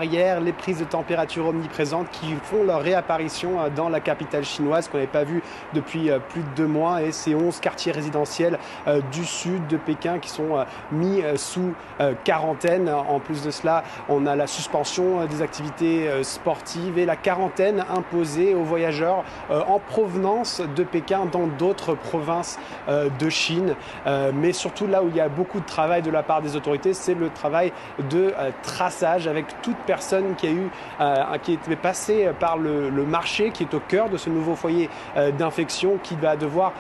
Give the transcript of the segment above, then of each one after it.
Hier, les prises de température omniprésentes qui font leur réapparition dans la capitale chinoise qu'on n'avait pas vu depuis plus de 2 mois, et ces 11 quartiers résidentiels du sud de Pékin qui sont mis sous quarantaine. En plus de cela, on a la suspension des activités sportives et la quarantaine imposée aux voyageurs en provenance de Pékin dans d'autres provinces de Chine. Mais surtout là où il y a beaucoup de travail de la part des autorités, c'est le travail de traçage avec toute personne qui était passée par le marché qui est au cœur de ce nouveau foyer d'infection, qui va devoir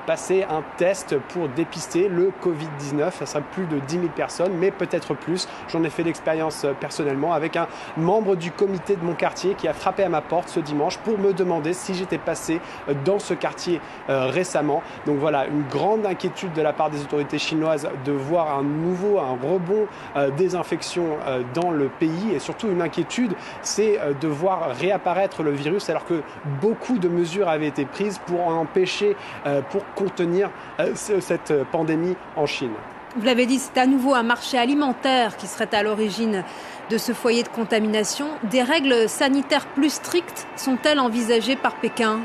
passer un test pour dépister le Covid-19. Ça sera plus de 10 000 personnes, mais peut-être plus. J'en ai fait l'expérience personnellement avec un membre du comité de mon quartier qui a frappé à ma porte ce dimanche pour me demander si j'étais passé dans ce quartier récemment. Donc voilà, une grande inquiétude de la part des autorités chinoises de voir un rebond des infections dans le pays, et surtout une inquiétude, c'est de voir réapparaître le virus alors que beaucoup de mesures avaient été prises pour en empêcher, pour contenir cette pandémie en Chine. Vous l'avez dit, c'est à nouveau un marché alimentaire qui serait à l'origine de ce foyer de contamination. Des règles sanitaires plus strictes sont-elles envisagées par Pékin ?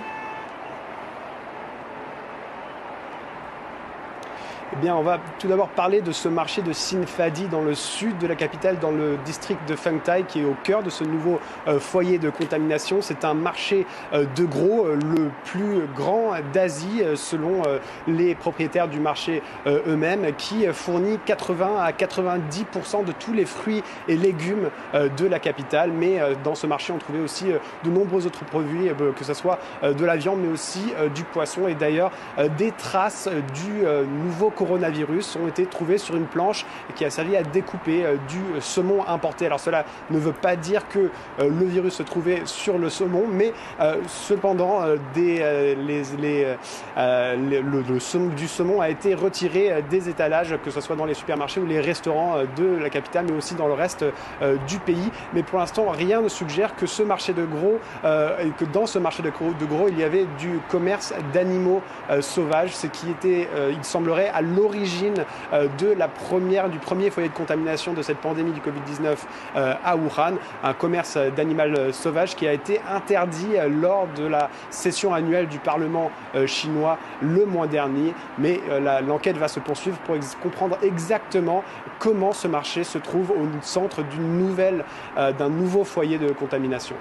Eh bien, on va tout d'abord parler de ce marché de Xinfadi dans le sud de la capitale, dans le district de Fengtai, qui est au cœur de ce nouveau foyer de contamination. C'est un marché de gros, le plus grand d'Asie, selon les propriétaires du marché eux-mêmes, qui fournit 80 à 90% de tous les fruits et légumes de la capitale. Mais dans ce marché, on trouvait aussi de nombreux autres produits, que ce soit de la viande, mais aussi du poisson. Et d'ailleurs, des traces du nouveau coronavirus ont été trouvés sur une planche qui a servi à découper du saumon importé. Alors cela ne veut pas dire que le virus se trouvait sur le saumon, mais cependant du saumon a été retiré des étalages, que ce soit dans les supermarchés ou les restaurants de la capitale, mais aussi dans le reste du pays. Mais pour l'instant, rien ne suggère que ce marché de gros, et que dans ce marché de gros, il y avait du commerce d'animaux sauvages, ce qui était, il semblerait, à l'origine du premier foyer de contamination de cette pandémie du Covid-19 à Wuhan, un commerce d'animal sauvage qui a été interdit lors de la session annuelle du Parlement chinois le mois dernier. Mais l'enquête va se poursuivre pour comprendre exactement comment ce marché se trouve au centre d'un nouveau foyer de contamination.